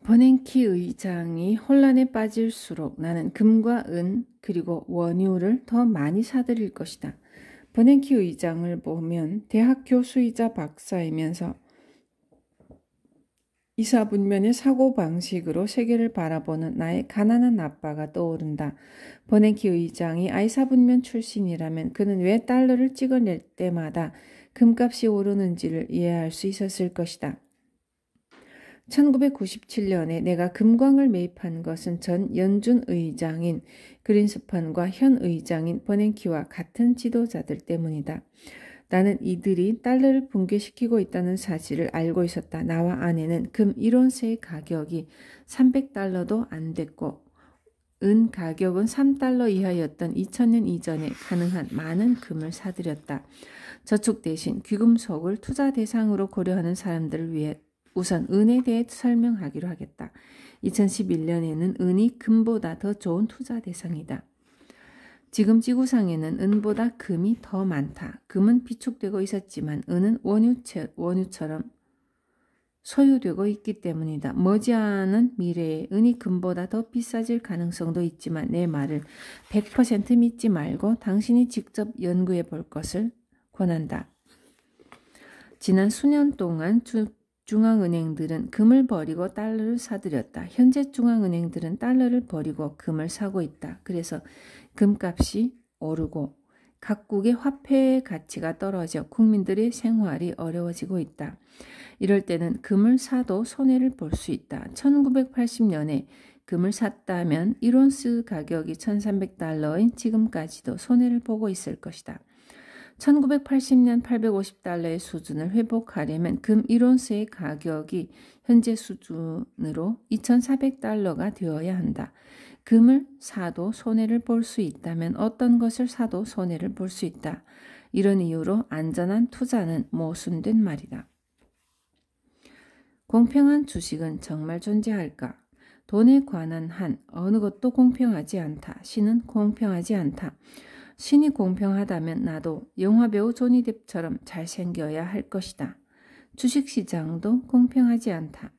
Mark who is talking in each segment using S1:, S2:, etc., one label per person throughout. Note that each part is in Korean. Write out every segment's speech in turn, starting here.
S1: 버냉키 의장이 혼란에 빠질수록 나는 금과 은 그리고 원유를 더 많이 사들일 것이다. 버냉키 의장을 보면 대학 교수이자 박사이면서 이사분면의 사고방식으로 세계를 바라보는 나의 가난한 아빠가 떠오른다. 버냉키 의장이 아이사분면 출신이라면 그는 왜 달러를 찍어낼 때마다 금값이 오르는지를 이해할 수 있었을 것이다. 1997년에 내가 금광을 매입한 것은 전 연준 의장인 그린스판과 현 의장인 버냉키와 같은 지도자들 때문이다. 나는 이들이 달러를 붕괴시키고 있다는 사실을 알고 있었다. 나와 아내는 금 1온스의 가격이 300달러도 안 됐고 은 가격은 3달러 이하였던 2000년 이전에 가능한 많은 금을 사들였다. 저축 대신 귀금속을 투자 대상으로 고려하는 사람들을 위해 우선 은에 대해 설명하기로 하겠다. 2011년에는 은이 금보다 더 좋은 투자 대상이다. 지금 지구상에는 은보다 금이 더 많다. 금은 비축되고 있었지만 은은 원유처럼 소유되고 있기 때문이다. 머지않은 미래에 은이 금보다 더 비싸질 가능성도 있지만 내 말을 100% 믿지 말고 당신이 직접 연구해 볼 것을 권한다. 지난 수년 동안 중앙은행들은 금을 버리고 달러를 사들였다. 현재 중앙은행들은 달러를 버리고 금을 사고 있다. 그래서 금값이 오르고 각국의 화폐의 가치가 떨어져 국민들의 생활이 어려워지고 있다. 이럴 때는 금을 사도 손해를 볼 수 있다. 1980년에 금을 샀다면 1온스 가격이 1300달러인 지금까지도 손해를 보고 있을 것이다. 1980년 850달러의 수준을 회복하려면 금 1온스의 가격이 현재 수준으로 2400달러가 되어야 한다. 금을 사도 손해를 볼 수 있다면 어떤 것을 사도 손해를 볼 수 있다. 이런 이유로 안전한 투자는 모순된 말이다. 공평한 주식은 정말 존재할까? 돈에 관한 한 어느 것도 공평하지 않다. 신은 공평하지 않다. 신이 공평하다면 나도 영화배우 조니 뎁처럼 잘생겨야 할 것이다. 주식시장도 공평하지 않다.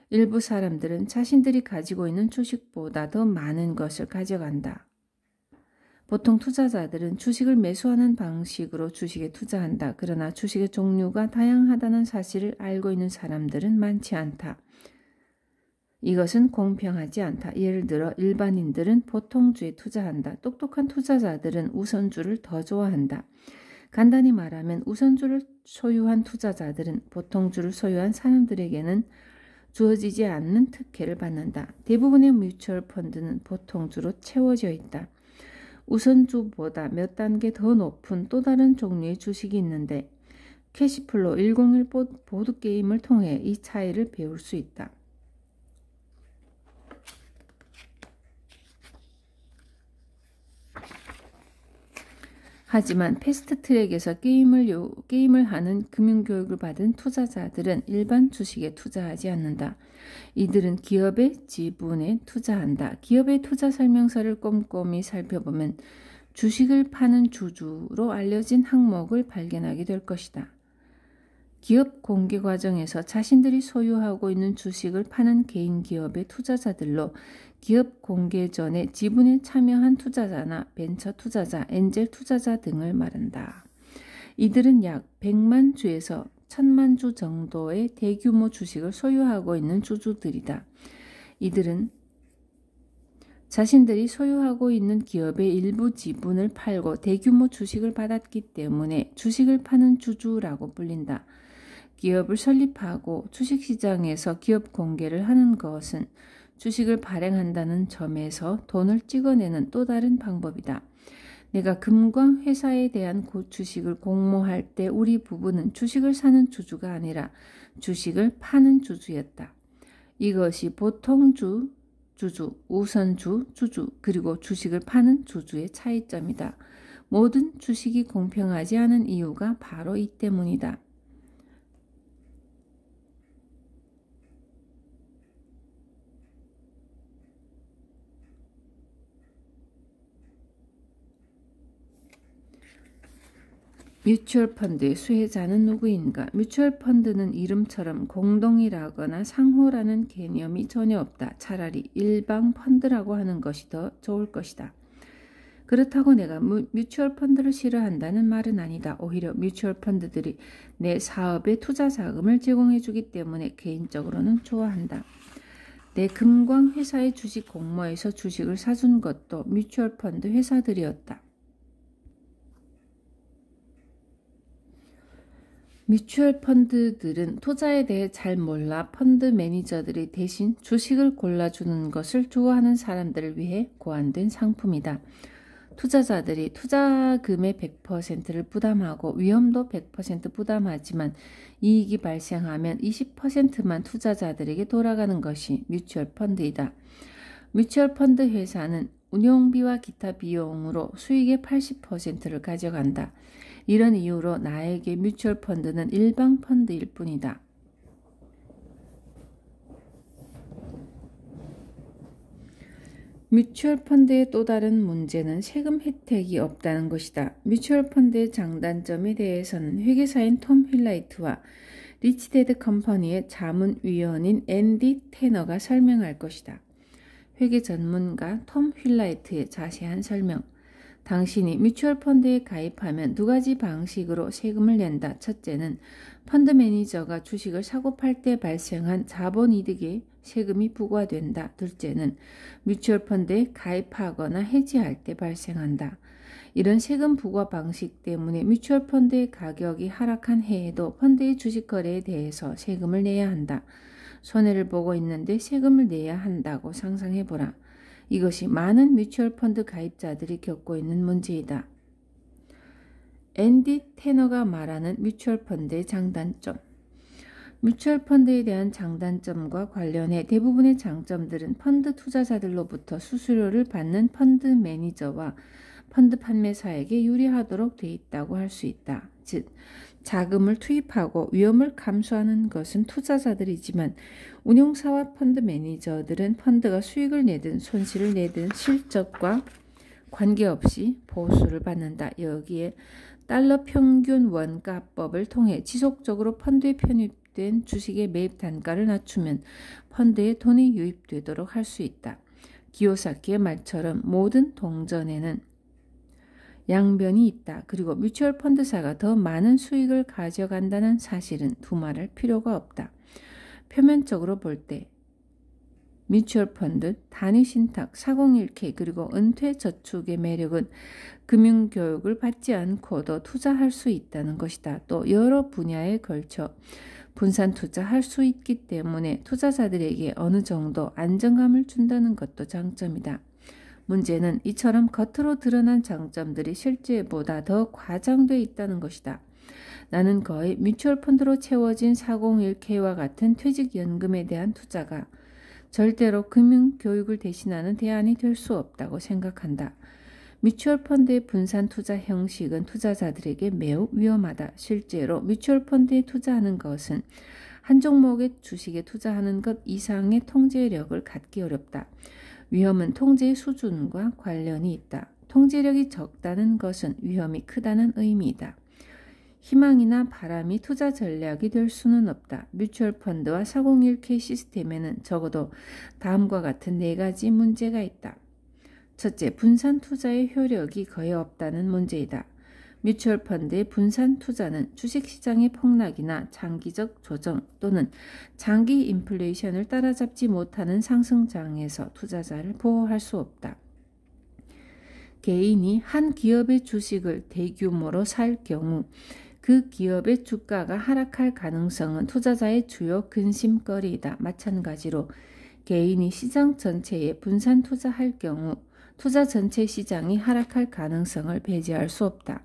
S1: 일부 사람들은 자신들이 가지고 있는 주식보다 더 많은 것을 가져간다. 보통 투자자들은 주식을 매수하는 방식으로 주식에 투자한다. 그러나 주식의 종류가 다양하다는 사실을 알고 있는 사람들은 많지 않다. 이것은 공평하지 않다. 예를 들어 일반인들은 보통주에 투자한다. 똑똑한 투자자들은 우선주를 더 좋아한다. 간단히 말하면 우선주를 소유한 투자자들은 보통주를 소유한 사람들에게는 주어지지 않는 특혜를 받는다. 대부분의 뮤추얼 펀드는 보통주로 채워져 있다. 우선주보다 몇 단계 더 높은 또 다른 종류의 주식이 있는데 캐시플로 101 보드게임을 통해 이 차이를 배울 수 있다. 하지만 패스트트랙에서 게임을 하는 금융교육을 받은 투자자들은 일반 주식에 투자하지 않는다. 이들은 기업의 지분에 투자한다. 기업의 투자 설명서를 꼼꼼히 살펴보면 주식을 파는 주주로 알려진 항목을 발견하게 될 것이다. 기업 공개 과정에서 자신들이 소유하고 있는 주식을 파는 개인 기업의 투자자들로 기업 공개 전에 지분에 참여한 투자자나 벤처 투자자, 엔젤 투자자 등을 말한다. 이들은 약 100만 주에서 1000만 주 정도의 대규모 주식을 소유하고 있는 주주들이다. 이들은 자신들이 소유하고 있는 기업의 일부 지분을 팔고 대규모 주식을 받았기 때문에 주식을 파는 주주라고 불린다. 기업을 설립하고 주식시장에서 기업 공개를 하는 것은 주식을 발행한다는 점에서 돈을 찍어내는 또 다른 방법이다. 내가 금광 회사에 대한 주식을 공모할 때 우리 부부는 주식을 사는 주주가 아니라 주식을 파는 주주였다. 이것이 보통주, 주주, 우선주, 주주, 그리고 주식을 파는 주주의 차이점이다. 모든 주식이 공평하지 않은 이유가 바로 이 때문이다. 뮤추얼 펀드의 수혜자는 누구인가? 뮤추얼 펀드는 이름처럼 공동이라거나 상호라는 개념이 전혀 없다. 차라리 일방 펀드라고 하는 것이 더 좋을 것이다. 그렇다고 내가 뮤추얼 펀드를 싫어한다는 말은 아니다. 오히려 뮤추얼 펀드들이 내 사업에 투자 자금을 제공해 주기 때문에 개인적으로는 좋아한다. 내 금광 회사의 주식 공모에서 주식을 사준 것도 뮤추얼 펀드 회사들이었다. 뮤추얼 펀드들은 투자에 대해 잘 몰라 펀드 매니저들이 대신 주식을 골라주는 것을 좋아하는 사람들을 위해 고안된 상품이다. 투자자들이 투자금의 100%를 부담하고 위험도 100% 부담하지만 이익이 발생하면 20%만 투자자들에게 돌아가는 것이 뮤추얼 펀드이다. 뮤추얼 펀드 회사는 운용비와 기타 비용으로 수익의 80%를 가져간다. 이런 이유로 나에게 뮤추얼 펀드는 일방 펀드일 뿐이다. 뮤추얼 펀드의 또 다른 문제는 세금 혜택이 없다는 것이다. 뮤추얼 펀드의 장단점에 대해서는 회계사인 톰 휠라이트와 리치데드 컴퍼니의 자문위원인 앤디 테너가 설명할 것이다. 회계 전문가 톰 휠라이트의 자세한 설명. 당신이 뮤추얼 펀드에 가입하면 두 가지 방식으로 세금을 낸다. 첫째는 펀드 매니저가 주식을 사고 팔 때 발생한 자본이득에 세금이 부과된다. 둘째는 뮤추얼 펀드에 가입하거나 해지할 때 발생한다. 이런 세금 부과 방식 때문에 뮤추얼 펀드의 가격이 하락한 해에도 펀드의 주식 거래에 대해서 세금을 내야 한다. 손해를 보고 있는데 세금을 내야 한다고 상상해보라. 이것이 많은 뮤추얼 펀드 가입자들이 겪고 있는 문제이다. 앤디 테너가 말하는 뮤추얼 펀드의 장단점. 뮤추얼 펀드에 대한 장단점과 관련해 대부분의 장점들은 펀드 투자자들로부터 수수료를 받는 펀드 매니저와 펀드 판매사에게 유리하도록 돼 있다고 할 수 있다. 즉, 자금을 투입하고 위험을 감수하는 것은 투자자들이지만 운용사와 펀드 매니저들은 펀드가 수익을 내든 손실을 내든 실적과 관계없이 보수를 받는다. 여기에 달러 평균 원가법을 통해 지속적으로 펀드에 편입된 주식의 매입 단가를 낮추면 펀드에 돈이 유입되도록 할 수 있다. 기요사키의 말처럼 모든 동전에는 양변이 있다. 그리고 뮤추얼 펀드사가 더 많은 수익을 가져간다는 사실은 두말할 필요가 없다. 표면적으로 볼 때 뮤추얼 펀드, 단위 신탁, 401k 그리고 은퇴 저축의 매력은 금융교육을 받지 않고도 투자할 수 있다는 것이다. 또 여러 분야에 걸쳐 분산 투자할 수 있기 때문에 투자자들에게 어느 정도 안정감을 준다는 것도 장점이다. 문제는 이처럼 겉으로 드러난 장점들이 실제보다 더 과장돼 있다는 것이다. 나는 거의 뮤추얼 펀드로 채워진 401k와 같은 퇴직연금에 대한 투자가 절대로 금융교육을 대신하는 대안이 될 수 없다고 생각한다. 뮤추얼 펀드의 분산 투자 형식은 투자자들에게 매우 위험하다. 실제로 뮤추얼 펀드에 투자하는 것은 한 종목의 주식에 투자하는 것 이상의 통제력을 갖기 어렵다. 위험은 통제의 수준과 관련이 있다. 통제력이 적다는 것은 위험이 크다는 의미이다. 희망이나 바람이 투자 전략이 될 수는 없다. 뮤추얼 펀드와 401k 시스템에는 적어도 다음과 같은 4가지 문제가 있다. 첫째, 분산 투자의 효력이 거의 없다는 문제이다. 뮤추얼 펀드의 분산 투자는 주식시장의 폭락이나 장기적 조정 또는 장기 인플레이션을 따라잡지 못하는 상승장에서 투자자를 보호할 수 없다. 개인이 한 기업의 주식을 대규모로 살 경우 그 기업의 주가가 하락할 가능성은 투자자의 주요 근심거리이다. 마찬가지로 개인이 시장 전체에 분산 투자할 경우 투자 전체 시장이 하락할 가능성을 배제할 수 없다.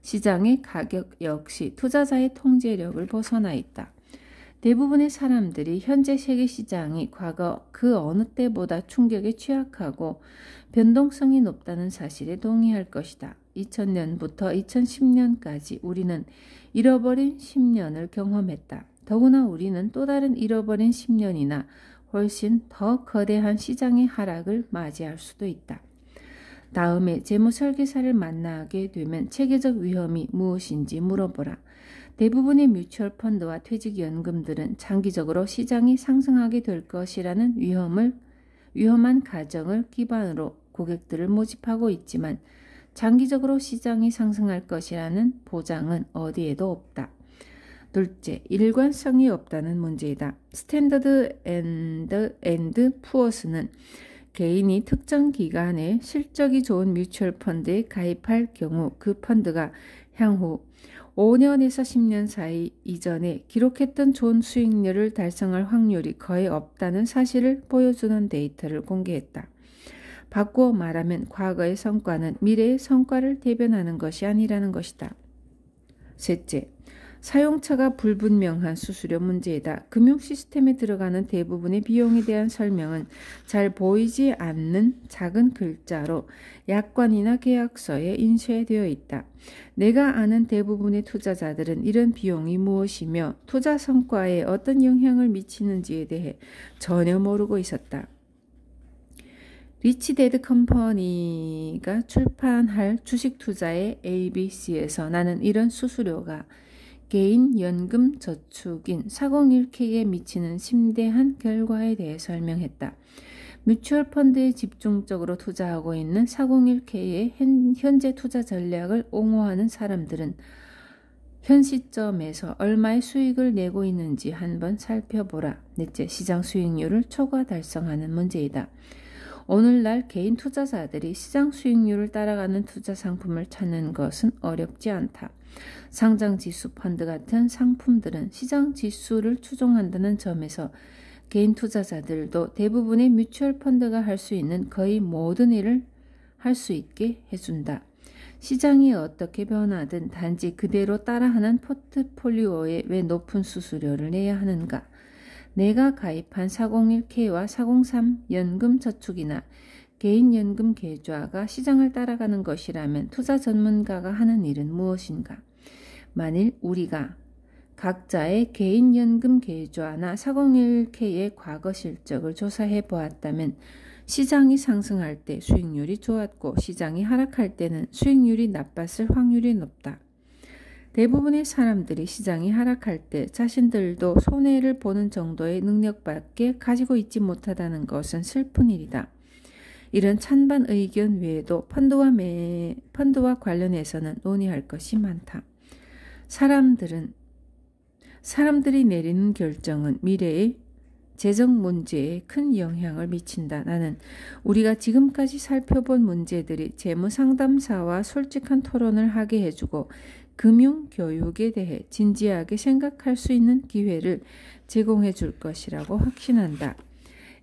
S1: 시장의 가격 역시 투자자의 통제력을 벗어나 있다. 대부분의 사람들이 현재 세계 시장이 과거 그 어느 때보다 충격에 취약하고 변동성이 높다는 사실에 동의할 것이다. 2000년부터 2010년까지 우리는 잃어버린 10년을 경험했다. 더구나 우리는 또 다른 잃어버린 10년이나 훨씬 더 거대한 시장의 하락을 맞이할 수도 있다. 다음에 재무설계사를 만나게 되면 체계적 위험이 무엇인지 물어보라. 대부분의 뮤추얼 펀드와 퇴직연금들은 장기적으로 시장이 상승하게 될 것이라는 위험한 가정을 기반으로 고객들을 모집하고 있지만 장기적으로 시장이 상승할 것이라는 보장은 어디에도 없다. 둘째, 일관성이 없다는 문제이다. 스탠더드 앤드 푸어스는 개인이 특정 기간에 실적이 좋은 뮤추얼 펀드에 가입할 경우 그 펀드가 향후 5년에서 10년 사이 이전에 기록했던 좋은 수익률을 달성할 확률이 거의 없다는 사실을 보여주는 데이터를 공개했다. 바꾸어 말하면 과거의 성과는 미래의 성과를 대변하는 것이 아니라는 것이다. 셋째, 사용처가 불분명한 수수료 문제이다. 금융 시스템에 들어가는 대부분의 비용에 대한 설명은 잘 보이지 않는 작은 글자로 약관이나 계약서에 인쇄되어 있다. 내가 아는 대부분의 투자자들은 이런 비용이 무엇이며 투자 성과에 어떤 영향을 미치는지에 대해 전혀 모르고 있었다. 리치 데드 컴퍼니가 출판할 주식 투자의 ABC에서 나는 이런 수수료가 개인 연금 저축인 401k에 미치는 심대한 결과에 대해 설명했다. 뮤추얼 펀드에 집중적으로 투자하고 있는 401k의 현재 투자 전략을 옹호하는 사람들은 현 시점에서 얼마의 수익을 내고 있는지 한번 살펴보라. 넷째, 시장 수익률을 초과 달성하는 문제이다. 오늘날 개인 투자자들이 시장 수익률을 따라가는 투자 상품을 찾는 것은 어렵지 않다. 상장지수 펀드 같은 상품들은 시장 지수를 추종한다는 점에서 개인 투자자들도 대부분의 뮤추얼 펀드가 할 수 있는 거의 모든 일을 할 수 있게 해준다. 시장이 어떻게 변하든 단지 그대로 따라하는 포트폴리오에 왜 높은 수수료를 내야 하는가? 내가 가입한 401k와 403 연금저축이나 개인연금 계좌가 시장을 따라가는 것이라면 투자 전문가가 하는 일은 무엇인가? 만일 우리가 각자의 개인연금 계좌나 401k의 과거 실적을 조사해 보았다면 시장이 상승할 때 수익률이 좋았고 시장이 하락할 때는 수익률이 나빴을 확률이 높다. 대부분의 사람들이 시장이 하락할 때 자신들도 손해를 보는 정도의 능력밖에 가지고 있지 못하다는 것은 슬픈 일이다. 이런 찬반 의견 외에도 펀드와 관련해서는 논의할 것이 많다. 사람들이 내리는 결정은 미래의 재정 문제에 큰 영향을 미친다. 나는 우리가 지금까지 살펴본 문제들이 재무 상담사와 솔직한 토론을 하게 해주고 금융 교육에 대해 진지하게 생각할 수 있는 기회를 제공해 줄 것이라고 확신한다.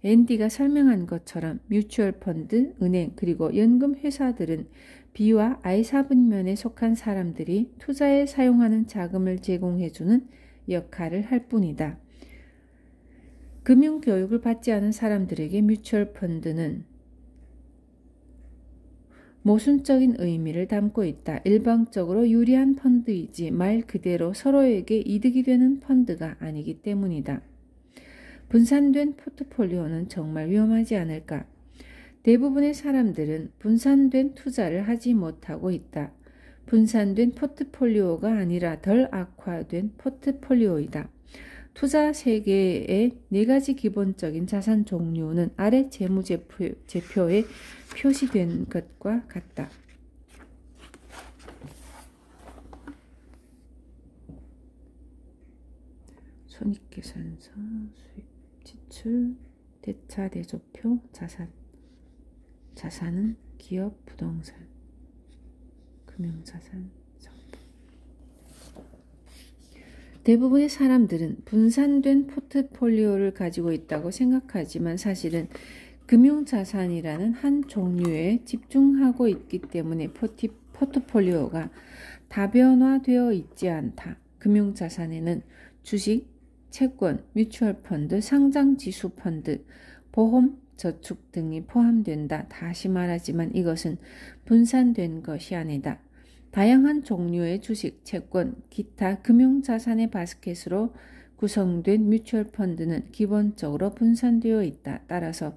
S1: 앤디가 설명한 것처럼 뮤추얼 펀드, 은행, 그리고 연금 회사들은 B와 I4분면에 속한 사람들이 투자에 사용하는 자금을 제공해 주는 역할을 할 뿐이다. 금융 교육을 받지 않은 사람들에게 뮤추얼 펀드는 모순적인 의미를 담고 있다. 일방적으로 유리한 펀드이지 말 그대로 서로에게 이득이 되는 펀드가 아니기 때문이다. 분산된 포트폴리오는 정말 위험하지 않을까? 대부분의 사람들은 분산된 투자를 하지 못하고 있다. 분산된 포트폴리오가 아니라 덜 악화된 포트폴리오이다. 투자 세계의 4가지 기본적인 자산 종류는 아래 재무제표에 표시된 것과 같다. 손익계산서, 수입, 지출, 대차, 대조표, 자산은 기업, 부동산, 금융자산, 상품. 대부분의 사람들은 분산된 포트폴리오를 가지고 있다고 생각하지만 사실은 금융자산이라는 한 종류에 집중하고 있기 때문에 포트폴리오가 다변화되어 있지 않다. 금융자산에는 주식, 채권, 뮤추얼 펀드, 상장지수 펀드, 보험, 저축 등이 포함된다. 다시 말하지만 이것은 분산된 것이 아니다. 다양한 종류의 주식, 채권, 기타 금융자산의 바스켓으로 구성된 뮤추얼 펀드는 기본적으로 분산되어 있다. 따라서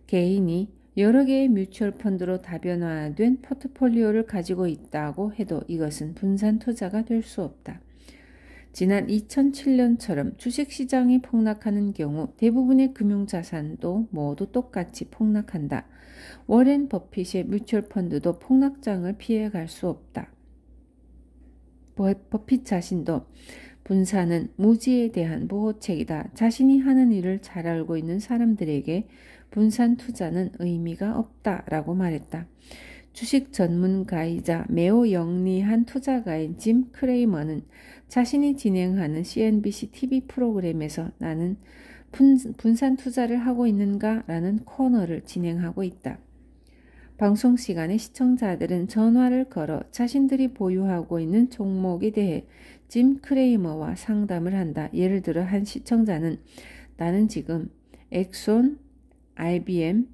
S1: 개인이 여러 개의 뮤추얼 펀드로 다변화된 포트폴리오를 가지고 있다고 해도 이것은 분산 투자가 될 수 없다. 지난 2007년처럼 주식시장이 폭락하는 경우 대부분의 금융자산도 모두 똑같이 폭락한다. 워렌 버핏의 뮤추얼 펀드도 폭락장을 피해갈 수 없다. 버핏 자신도 분산은 무지에 대한 보호책이다. 자신이 하는 일을 잘 알고 있는 사람들에게 분산 투자는 의미가 없다라고 말했다. 주식 전문가이자 매우 영리한 투자가인 짐 크레이머는 자신이 진행하는 CNBC TV 프로그램에서 나는 분산 투자를 하고 있는가? 라는 코너를 진행하고 있다. 방송 시간에 시청자들은 전화를 걸어 자신들이 보유하고 있는 종목에 대해 짐 크레이머와 상담을 한다. 예를 들어 한 시청자는 나는 지금 엑손, IBM,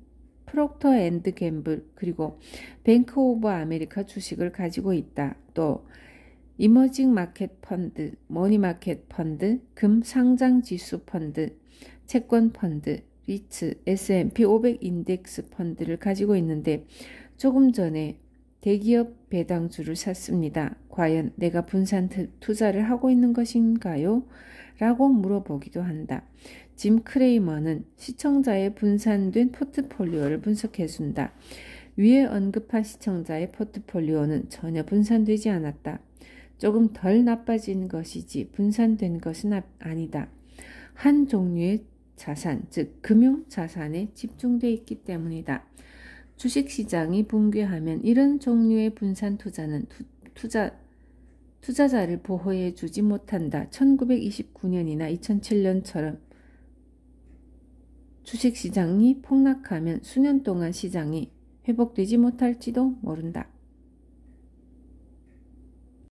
S1: 프록터 앤드 갬블 그리고 뱅크 오브 아메리카 주식을 가지고 있다. 또 이머징 마켓 펀드, 머니마켓 펀드, 금 상장 지수 펀드, 채권 펀드, 리츠, S&P 500 인덱스 펀드를 가지고 있는데 조금 전에 대기업 배당주를 샀습니다. 과연 내가 분산 투자를 하고 있는 것인가요? 라고 물어보기도 한다. 짐 크레이머는 시청자의 분산된 포트폴리오를 분석해준다. 위에 언급한 시청자의 포트폴리오는 전혀 분산되지 않았다. 조금 덜 나빠진 것이지 분산된 것은 아니다. 한 종류의 자산, 즉 금융자산에 집중되어 있기 때문이다. 주식시장이 붕괴하면 이런 종류의 분산 투자는 투자자를 보호해 주지 못한다. 1929년이나 2007년처럼 주식시장이 폭락하면 수년 동안 시장이 회복되지 못할지도 모른다.